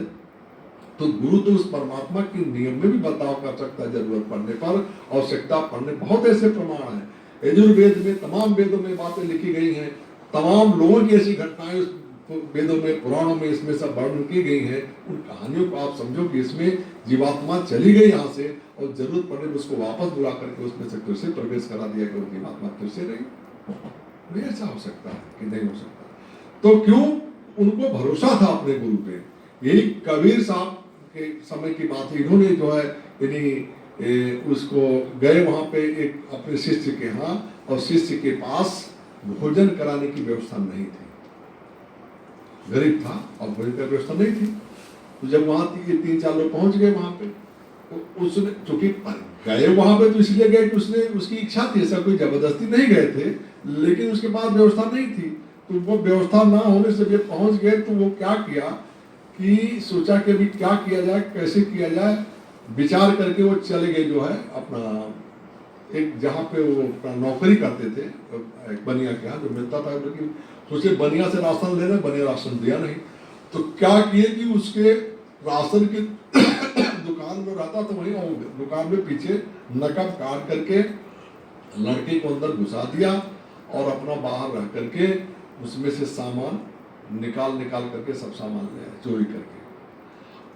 तो गुरु तो उस परमात्मा के नियम में भी बदलाव कर सकता है जरूरत पड़ने पर, आवश्यकता पड़ने। बहुत ऐसे प्रमाण हैं यजुर्वेद में, तमाम वेदों में बातें लिखी गई हैं, तमाम लोगों की ऐसी घटनाएं उस वेदों में, पुराणों में इसमें सब वर्णन की गई हैं। उन कहानियों को आप समझो कि इसमें जीवात्मा चली गई यहाँ से और जरूरत पड़ने पर उसको वापस बुला करके उसमें से फिर से प्रवेश करा दिया कि जीवात्मा फिर से रही। नहीं ऐसा हो सकता है कि नहीं हो सकता। तो क्यों? उनको भरोसा था अपने गुरु पे। यही कबीर साहब के समय की बात है। इन्होंने जो है उसको गए वहां पे एक अपने शिष्य के यहाँ, और शिष्य के पास भोजन कराने की व्यवस्था नहीं थी, गरीब था और भोजन की व्यवस्था नहीं थी। तो जब वहां 3-4 लोग पहुंच गए वहां पे, तो उसने चूंकि गए वहां पे तो इसलिए गए कि उसने उसकी इच्छा थी, ऐसा कोई जबरदस्ती नहीं गए थे, लेकिन उसके पास व्यवस्था नहीं थी। तो वो व्यवस्था ना होने से जब पहुंच गए तो वो क्या किया कि सोचा कि अभी क्या किया जाए, कैसे किया जाए, विचार करके वो चले गए जो है अपना एक जहाँ पे वो अपना नौकरी करते थे, एक बनिया के यहाँ जो मिलता था, लेकिन सोचे बनिया से राशन लेना, बनिया राशन दिया नहीं। तो क्या किए कि उसके राशन की दुकान में रहता तो वहीं दुकान में पीछे नकब काट करके लड़के को अंदर घुसा दिया और अपना बाहर रह करके उसमें से सामान निकाल करके सब सामान ले आए चोरी करके।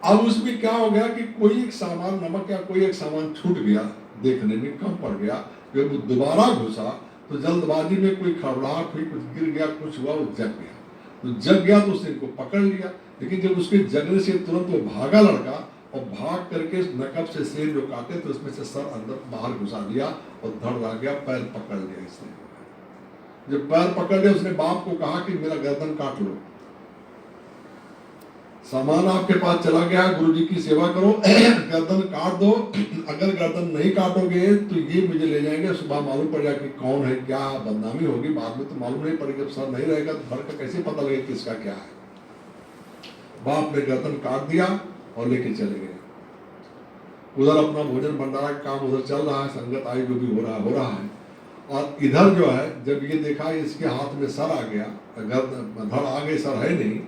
अब उसमें क्या हो गया कि कोई एक सामान, नमक या कोई एक सामान छूट गया, देखने में कम पड़ गया। जब वो दोबारा घुसा तो जल्दबाजी में कोई खड़बड़ाहट हुई, कुछ गिर गया, कुछ हुआ, वो जग गया। तो जग गया तो उसने इनको पकड़ लिया, लेकिन जब उसके जगने से तुरंत वो भागा लड़का, और भाग करके नकब से शेर जो काटे तो उसमें से सर अंदर बाहर घुसा दिया और धड़ रह गया, पैर पकड़ लिया इसने। जब पैर पकड़ लिया उसने बाप को कहा कि मेरा गर्दन काट लो, सामान आपके पास चला गया, गुरुजी की सेवा करो, गर्दन काट दो। अगर गर्दन नहीं काटोगे तो ये मुझे ले जाएंगे, सुबह मालूम पड़ जाएगा कि कौन है, क्या बदनामी होगी, बाद में तो मालूम नहीं पड़ेगा। जब सर नहीं रहेगा तो धड़ का कैसे पता लगेगा किसका क्या है। बाप ने गर्दन काट दिया और लेके चले गए। उधर अपना भोजन भंडारा का काम उधर चल रहा है, संगत आई, जो भी हो रहा है। और इधर जो है जब ये देखा इसके हाथ में सर आ गया, धड़ आ गई, सर है नहीं।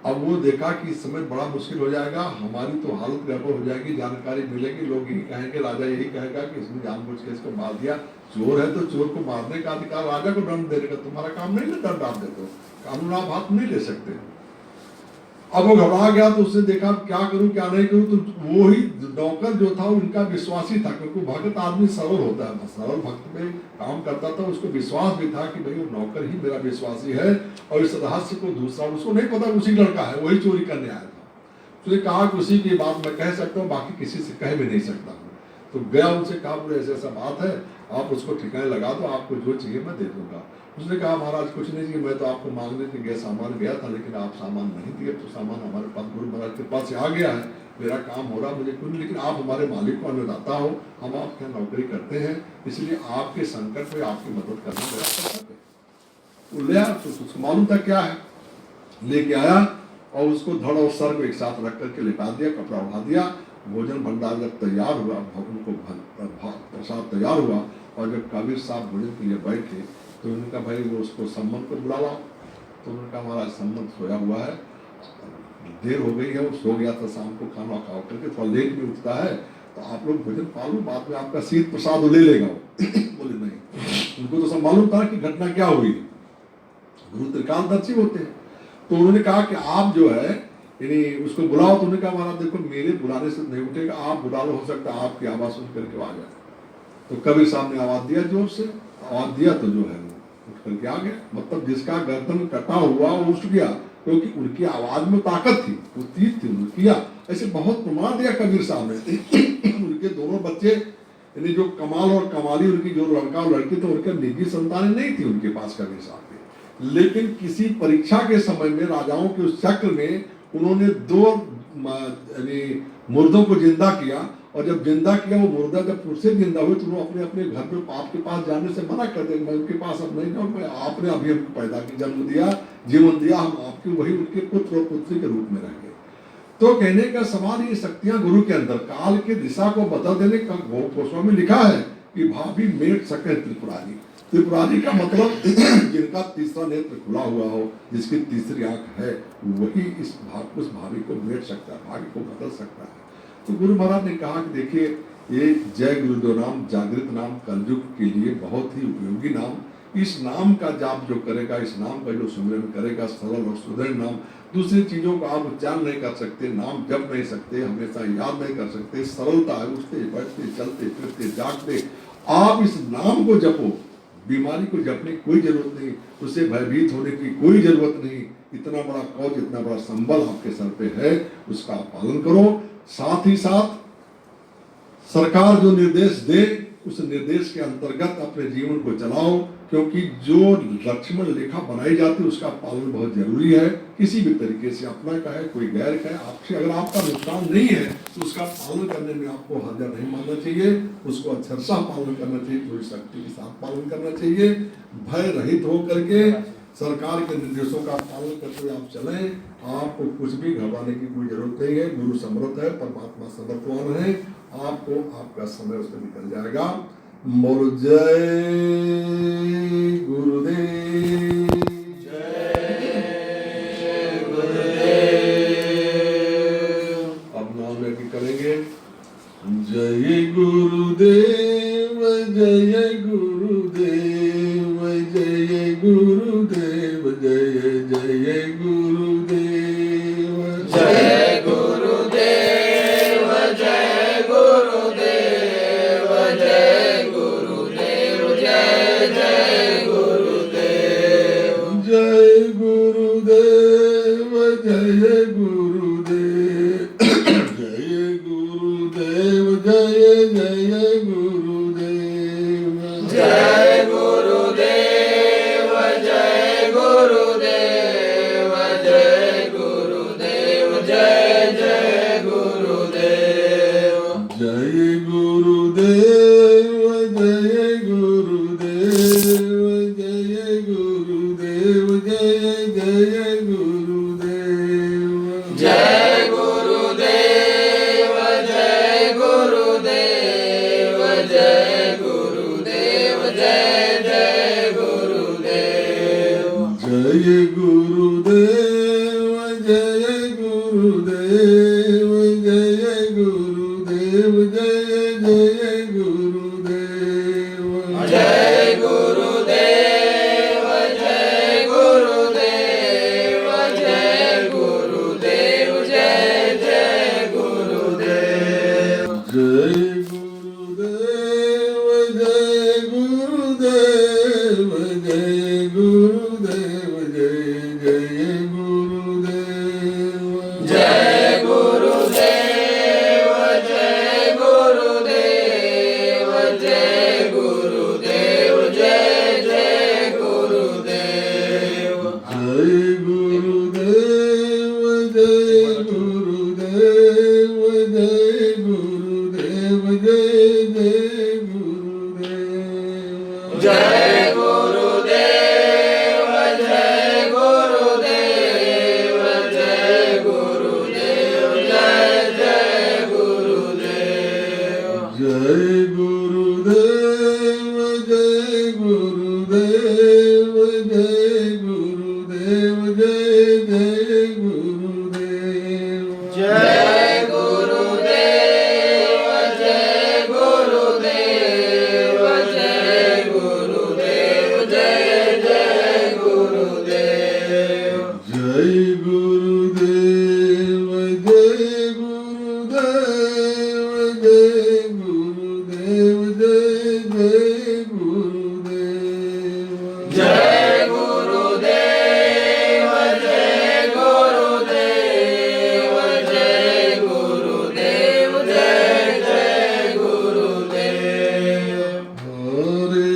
अब वो देखा कि इस समय बड़ा मुश्किल हो जाएगा, हमारी तो हालत गड़बड़ हो जाएगी, जानकारी मिलेगी, लोग यही कहेंगे, राजा यही कहेगा कि इसने जानबूझ के इसको मार दिया। चोर है तो चोर को मारने का अधिकार राजा को दंड देने का, तुम्हारा काम नहीं, दंड आप देते हो, कानून आप हाथ नहीं ले सकते। अब वो घबरा गया तो उसने देखा क्या करूं क्या नहीं करूं। तो वो ही नौकर जो था उनका विश्वासी था, क्योंकि भक्त आदमी सरल होता है, सरल भक्त में काम करता था, उसको विश्वास भी था कि भाई वो नौकर ही मेरा विश्वासी है। और इस रहस्य को दूसरा उसको नहीं पता उसी लड़का है, वही चोरी करने आया था। उसने कहा कि उसी की बात मैं कह सकता हूँ, बाकी किसी से कह भी नहीं सकता हूँ। तो गया उनसे कहा बोले ऐसा ऐसा बात है, आप उसको ठिकाने लगा दो, आपको जो चाहिए मैं दे दूंगा। उसने कहा महाराज कुछ नहीं चाहिए, मैं तो आपको मांगने के गया सामान गया था, लेकिन आप सामान नहीं दिए, तो सामान हमारे पास गुरु महाराज के पास से आ गया है, मेरा काम हो रहा, मुझे कुछ, लेकिन आप हमारे मालिक को अन्नदाता हो, हम आपके यहाँ नौकरी करते हैं, इसलिए आपके संकट में आपकी मदद करना मेरा कर्तव्य है। वो ले आया, तो उसको मालूम था क्या है, लेके आया और उसको धड़ और सर को एक साथ रख करके लिटा दिया, कपड़ा उठा दिया। भोजन भंडार जब तैयार हुआ, उनको प्रसाद तैयार हुआ, और जब कबीर साहब भोजन के लिए बैठे तो उन्होंने कहा भाई वो उसको सम्मत को बुला लाओ। तो उन्होंने कहा महाराज सम्मत सोया हुआ है, देर हो गई है, वो सो गया था, शाम को खाना खा करके थोड़ा लेट में उठता है, तो आप लोग भोजन पालो, बाद में आपका शीत प्रसाद ले लेगा वो। बोले नहीं, उनको तो सब मालूम था कि घटना क्या हुई, गुरु त्रिकालदर्शी होते हैं। तो उन्होंने कहा कि आप जो है उसको बुलाओ। तो उन्होंने कहा महाराज देखो मेरे बुलाने से नहीं उठेगा, आप बुला लो, हो सकता है आपकी आवाज सुन करके आ जाए। तो कबीर साहब ने आवाज दिया, जोर से आवाज दिया, तो जो है उठ करके आ गया। मतलब जिसका गर्दन कटा हुआ वो उठ गया, क्योंकि उनकी आवाज में ताकत थी, वो तीर थी, उन्होंने किया। ऐसे बहुत प्रमाण दिया कबीर साहब ने। उनके दोनों बच्चे जो कमाल और कमाली, उनकी जो लड़का और लड़की, तो उनके निजी संतानें नहीं थी उनके पास कबीर साहब के, लेकिन किसी परीक्षा के समय में राजाओं के उस चक्र में उन्होंने 2 मुर्दों को जिंदा किया। और जब जिंदा किया, वो मुर्दा जब फिर से जिंदा हुए तो उन्होंने अपने अपने घर पे आपके पास जाने से मना कर दिया, मैं उनके पास अब नहीं जाऊँ, मैं आपने अभी हमको पैदा की, जन्म दिया, जीवन दिया, हम आपके वही उनके पुत्र और पुत्री के रूप में रहेंगे। तो कहने का सवाल, ये शक्तियां गुरु के अंदर काल के दिशा को बदल देने का गोस्वामी लिखा है कि भाभी मेट सके त्रिपुरारी, त्रिपुरारी का मतलब जिनका तीसरा नेत्र खुला हुआ हो, जिसकी तीसरी आंख है, वही उस भावी को मेट सकता है, भाग्य को बदल सकता है। तो गुरु महाराज ने कहा कि देखिए, ये जय गुरुदेव नाम, जागृत नाम, कलयुग के लिए बहुत ही उपयोगी नाम। इस नाम का जाप जो करेगा, इस नाम का जो सुमिरन करेगा, सरल और सुदृढ़ नाम, दूसरी चीजों का आप उच्चारण नहीं कर सकते, नाम जप नहीं सकते, हमेशा याद नहीं कर सकते, सरलता है, उठते बैठते चलते फिरते जागते आप इस नाम को जपो। बीमारी को जपने की कोई जरूरत नहीं, उससे भयभीत होने की कोई जरूरत नहीं। इतना बड़ा कवच, इतना बड़ा संबल आपके सर पे है, उसका आप पालन करो। साथ ही साथ सरकार जो निर्देश दे, उस निर्देश के अंतर्गत अपने जीवन को चलाओ, क्योंकि जो लक्ष्मण रेखा बनाई जाती है उसका पालन बहुत जरूरी है। किसी भी तरीके से, अपना का है कोई गैर का है, आपसे अगर आपका नुकसान नहीं है तो उसका पालन करने में आपको हर्जा नहीं मानना चाहिए, उसको अक्षरशः पालन करना चाहिए, पूरी शक्ति के साथ पालन करना चाहिए। भय रहित होकर के सरकार के निर्देशों का पालन करते हुए आप चलें। आपको कुछ भी घबराने की कोई जरूरत नहीं है। गुरु समर्थ है, परमात्मा समर्थवान है, आपको आपका समय उसमें निकल जाएगा। मोर जय गुरुदेव, जय गुरुदेव। अब नाम लेके करेंगे। जय गुरुदेव, जय गुरुदेव, जय गुरुदेव, जय जय गुरुदेव, जय गुरुदेव, जय गुरुदेव, जय गुरुदेव, जय जय गुरुदेव, जय गुरुदेव, जय गुरुदेव, जय गुरुदेव, जय जय गुरुदेव, जय गुरुदेव, जय गुरुदेव, जय गुरुदेव, जय जय गुरुदेव, जय गुरुदेव, जय गुरुदेव, जय गुरुदेव, जय जय गुरुदेव, जय गुरुदेव, जय गुरुदेव, जय गुरुदेव, जय जय गुरुदेव, जय गुरुदेव, जय गुरुदेव, जय गुरुदेव, जय जय गुरुदेव, जय गुरुदेव, जय गुरुदेव, जय गुरुदेव, जय जय गुरुदेव, जय गुरुदेव, जय गुरुदेव, जय गुरुदेव, जय जय गुरुदेव, जय गुरुदेव, जय गुरुदेव, जय गुरुदेव, जय जय गुरुदेव, जय गुरुदेव, जय गुरुदेव, जय गुरुदेव, जय जय गुरुदेव, जय गुरुदेव, जय गुरुदेव, जय गुरुदेव, जय जय गुरुदेव, जय गुरुदेव, जय गुरुदेव, जय गुरुदेव, जय जय गुरुदेव, जय गुरुदेव, जय गुरुदेव, जय गुरुदेव, जय जय गुरुदेव, जय गुरुदेव, जय गुरुदेव, जय गुरुदेव, जय जय गुरुदेव, जय गुरुदेव, जय गुरुदेव, जय गुरुदेव, जय जय गुरुदेव, हरे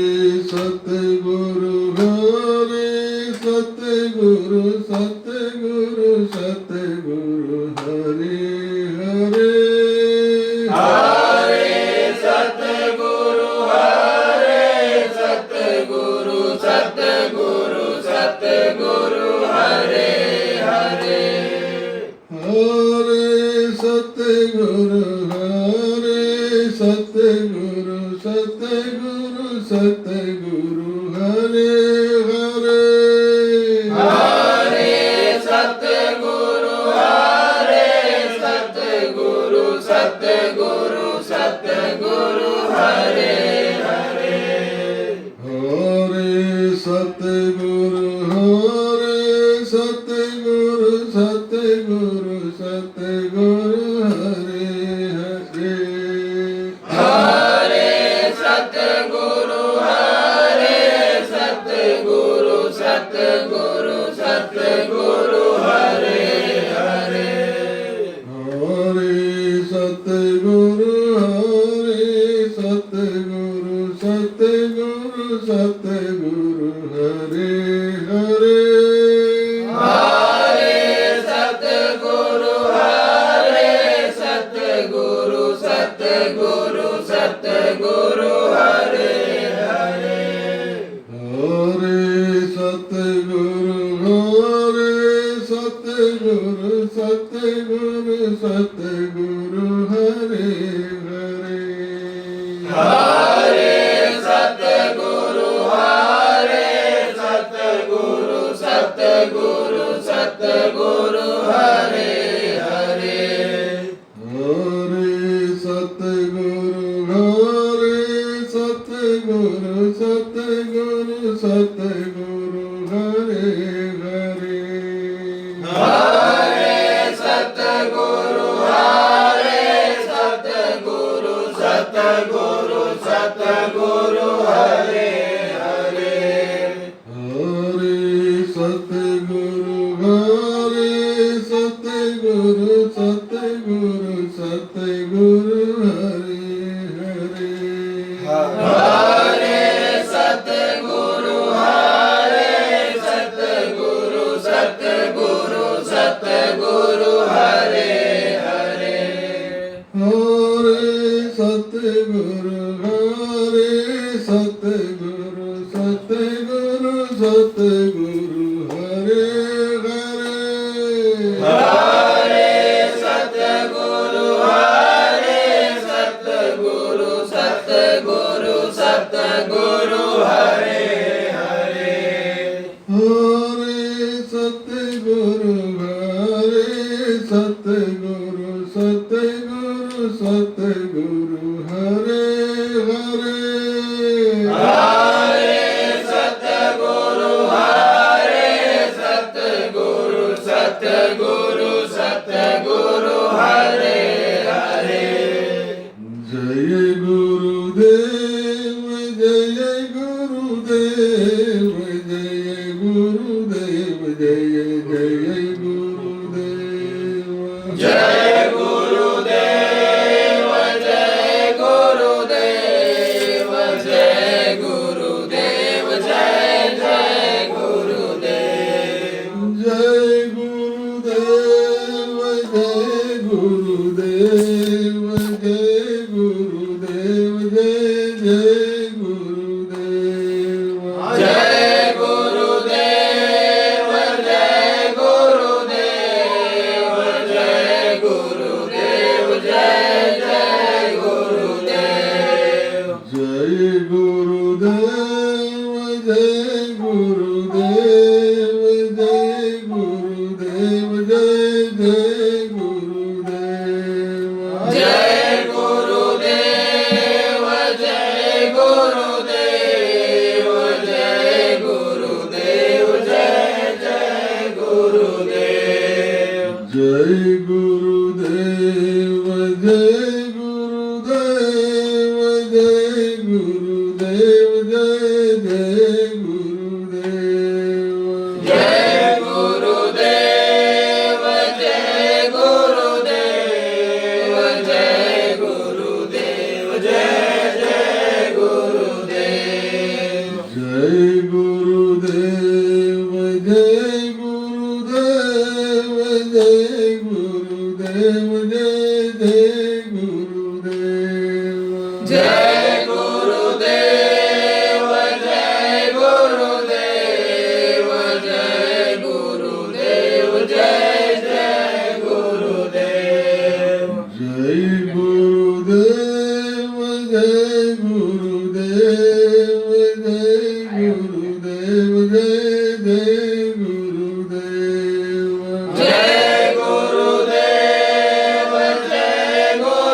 सतगुरु, हरे सतगुरु, सतगुरु सतगुरु, हरे हरे, हरे सतगुरु, हरे सतगुरु, सतगुरु सतगुरु, हरे हरे, हरे सतगुरु, हरे सतगुरु, सतगुरु सतगुरु, सतगुरु सतगुरु हरे हरे हरे सतगुरु हरे सतगुरु सतगुरु सतगुरु हरे हरे हरे सतगुरु हरे सतगुरु सतगुरु सतगुरु हरे हरे हरे सतगुरु हरे सतगुरु सतगुरु सतगुरु हरे हरे हरे सतगुरु हरे सतगुरु सतगुरु सतगुरु हरे हरे हरे सतगुरु हरे सतगुरु सतगुरु सतगुरु हरे हरे हरे सतगुरु हरे सतगुरु सतगुरु सतगुरु हरे हरे हरे सतगुरु हरे सतगुरु सतगुरु सतगुरु हरे हरे हरे सतगुरु हरे सतगुरु सतगुरु सतगुरु हरे हरे हरे सतगुरु हरे सतगुरु सतगुरु सतगुरु हरे हरे हरे सतगुरु हरे सतगुरु सतगुरु सतगुरु हरे हरे हरे सतगुरु हरे सतगुरु सतगुरु सतगुरु हरे हरे हरे सतगुरु हरे सतगुरु सतगुरु सतगुरु हरे हरे हरे सतगुरु हरे सतगुरु सतगुरु सतगुरु हरे हरे हरे सतगुरु हरे सतगुरु सतगुरु सतगुरु हरे हरे जय गुरुदेव जय गुरुदेव जय गुरुदेव जय जय गुरुदेव जय गुरुदेव जय गुरुदेव जय गुरुदेव जय जय गुरुदेव जय गुरुदेव जय गुरुदेव जय गुरुदेव जय जय गुरुदेव जय गुरुदेव जय गुरुदेव जय गुरुदेव जय जय गुरुदेव जय गुरुदेव जय गुरुदेव जय गुरुदेव जय जय गुरुदेव जय गुरुदेव जय गुरुदेव जय गुरुदेव जय जय गुरुदेव जय गुरुदेव जय गुरुदेव जय गुरुदेव जय जय गुरुदेव जय गुरुदेव जय गुरुदेव जय गुरुदेव जय जय गुरुदेव जय गुरुदेव जय गुरुदेव जय गुरुदेव जय जय गुरुदेव जय गुरुदेव जय गुरुदेव जय गुरुदेव जय जय गुरुदेव जय गुरुदेव जय गुरुदेव जय गुरुदेव जय जय गुरुदेव जय गुरुदेव जय गुरुदेव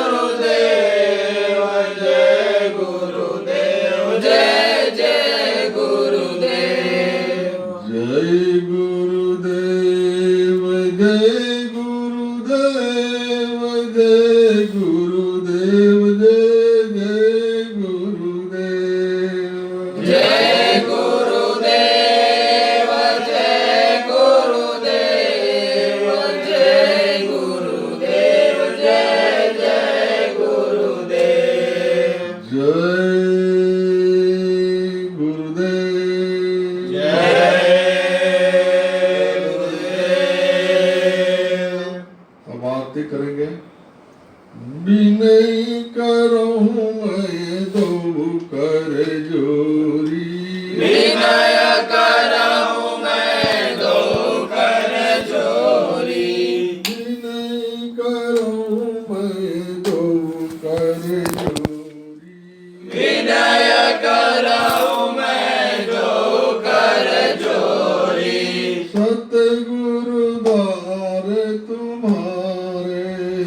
गुरुदेव जय जय गुरुदेव जय गुरुदेव जय गुरुदेव जय गुरुदेव जय जय गुरुदेव जय गुरुदेव जय गुरुदेव। अब आरती करेंगे। विनय करूं मैं दो कर जोरी विनय करऊं मैं दो कर जोरी विनय करूं मैं दो कर जोरी विनय करऊं मैं दो कर जोरी सतगुरु द्वार तुम्हारे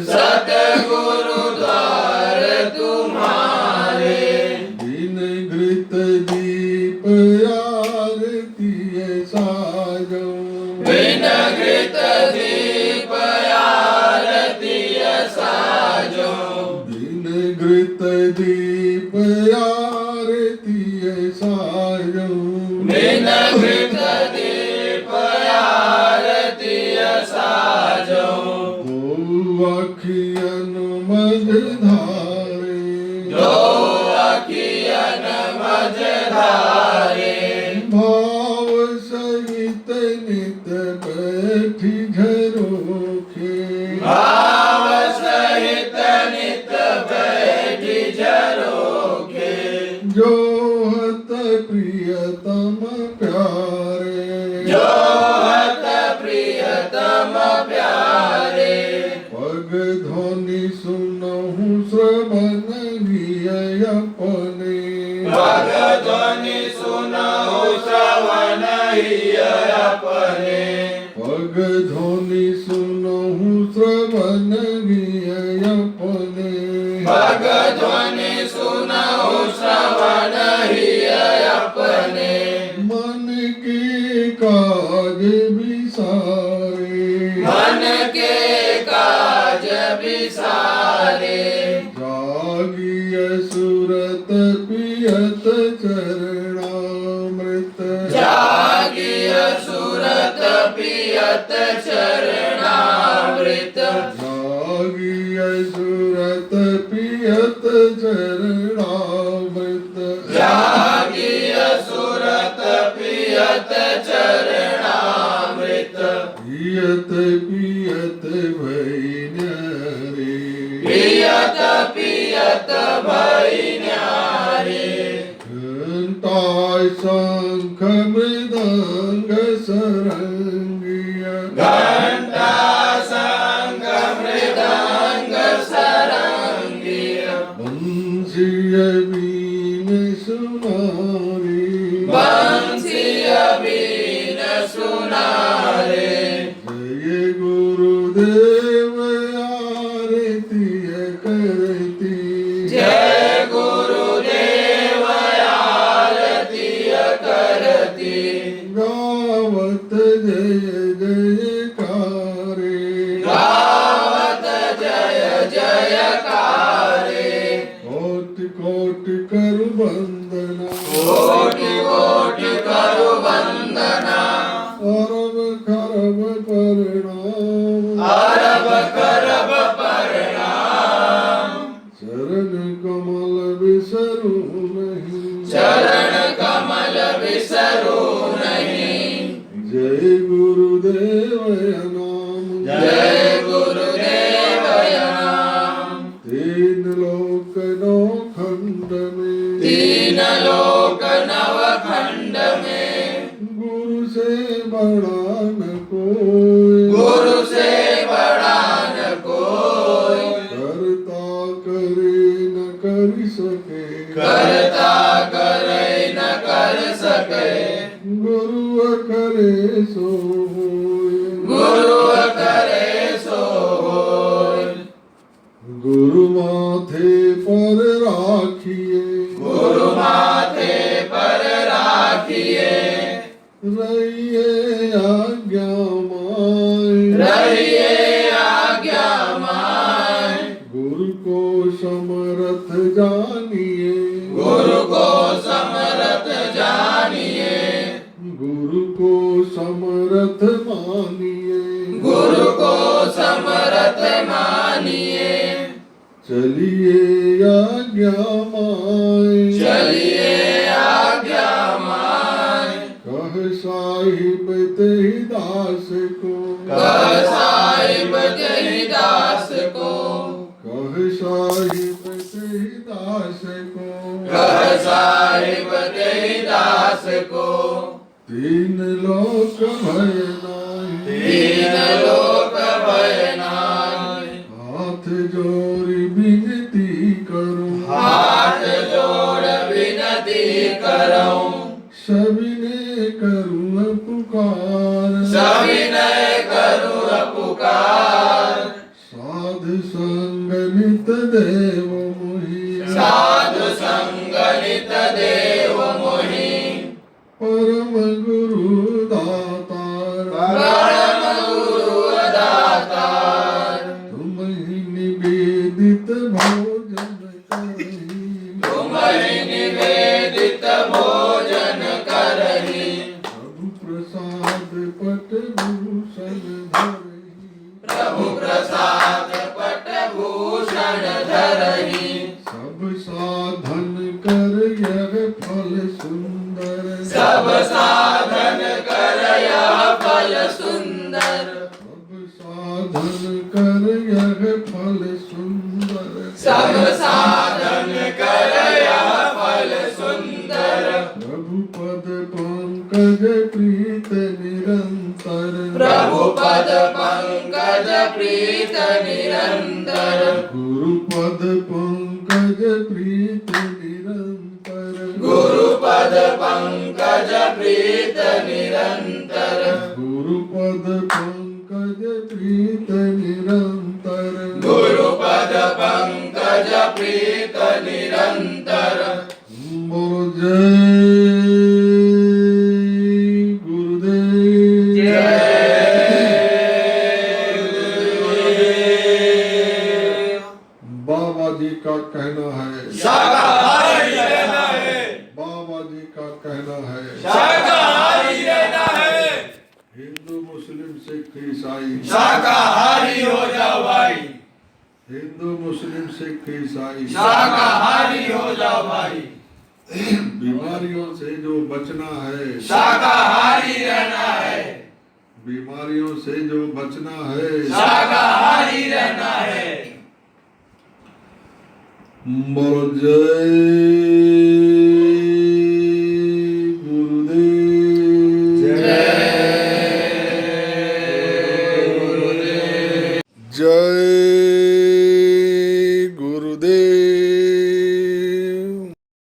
सतगुरु द्वार तुम्हारे दिन घृत दीप आरती साजो बिन घृत दीप आरती साजो दिन घृत दीप आरती साजो बिन घृत दीप आरती साजो दो अखियन मझ धारे दो अखियन मझ धारे भाव सहित नित बैठी झरोखे भाव सहित नित बैठी झरोखे जो हत प्रियतम प्यारे जो हत प्रियतम प्यारे पग ध्वनि सुनहु श्रवण गिय अपने पग ध्वनि सुनहु श्रवण हिय अपने पग ध्वनि सुनहु श्रवण गिय अपने पग ध्वनि सुनहु श्रवण हिय अपने मन के काज विसारे मन के काज विसारे जागिय सुरत पियत चरणामृत जागिय सुरत पियत चरणामृत जागिय सुरत पियत चरणामृत जागिय सुरत पियत चरणामृत पियत पियत भैन्यारे पियत पियत भई न्यारे घंटाय शंख मृदंग सरंगिय घंटा संग मृदंग सरंगिय बंसीय वीण सुनारी बंसीय वीण सुनारे जय गुरुदेव आरती करती जय गुरुदेव आरती करती गावत जय जयकारे गावत जय जयकारे कोटि कोटि करु वंदना कोटि कोटि करु वंदना अरब खरब प्रणाम अरब करब प्रणाम चरण कमल बिसरू नहीं चरण कमल बिसरू नहीं जय गुरुदेव नाम जय गुरुदेव नाम तीन लोक नौ खंड में तीन लोक नव खंड में गुरु से बड़ा न कोई गुरु से बड़ा न कोई करता करे न कर सके करता करे न कर सके गुरु करे सो होय गुरु करे सो होय गुरु माथे पर राखिए गुरु माथे पर राखिए रहिए आज्ञा माय रहिए आज्ञा माय गुरु समर्थ जानिए, गुरु को समर्थ जानिए, गुरु को समर्थ मानिए, गुरु को समर्थ मानिए, चलिए आज्ञा माए, चलिए आज्ञा माय, कह साहिब तेहि दास को, कह साहिब तेहि दास को, कह साहिब तेहि दास को, कह साहिब तेहि दास को, तीन लोक भय नाही, तीन लोक भय नाहि, हाथ जोड़ी विनती करूं, हाथ जोड़ विनती करऊं, सविनय करूं पुकार, सविनय करूं पुकार, साधु संग नित देव मोहि, साधु संग नित देव मोहि, परम गुरु दातार, परम गुरु दातार, तुम्हि निवेदित भोजन करहि, तुम्हि निवेदित भोजन करहि, प्रभु प्रसाद पट भूषण धरहि, प्रभु प्रसाद पट भूषण धरहि, सब साधन कर यह फल सुंदर, सब साधन कर यह फल सुंदर, सब साधन कर यह फल सुंदर, सब साधन कर यह फल सुंदर, प्रभु पद पंकज प्रीत निरंतर, प्रभु पद पंकज प्रीत निरंतर, गुरु पद पंकज प्रीत निरंतर, गुरु पद पंकज प्रीत निरंतर, गुरु पद पंकज प्रीत निरंतर, गुरु पद पंकज प्रीत निरंतर। बोलो जय गुरुदेव। जय गुरुदेव। बाबा जी का कहना है, शाकाहारी रहना है, बाबा जी का कहना है, शाकाहारी रहना है, हिंदू मुस्लिम सिख ईसाई, शाकाहारी हो जाओ भाई, हिंदू मुस्लिम सिख ईसाई, शाकाहारी हो जाओ भाई, बीमारियों से जो बचना है, शाकाहारी रहना है, बीमारियों से जो बचना है, शाकाहारी रहना है। बोलो जय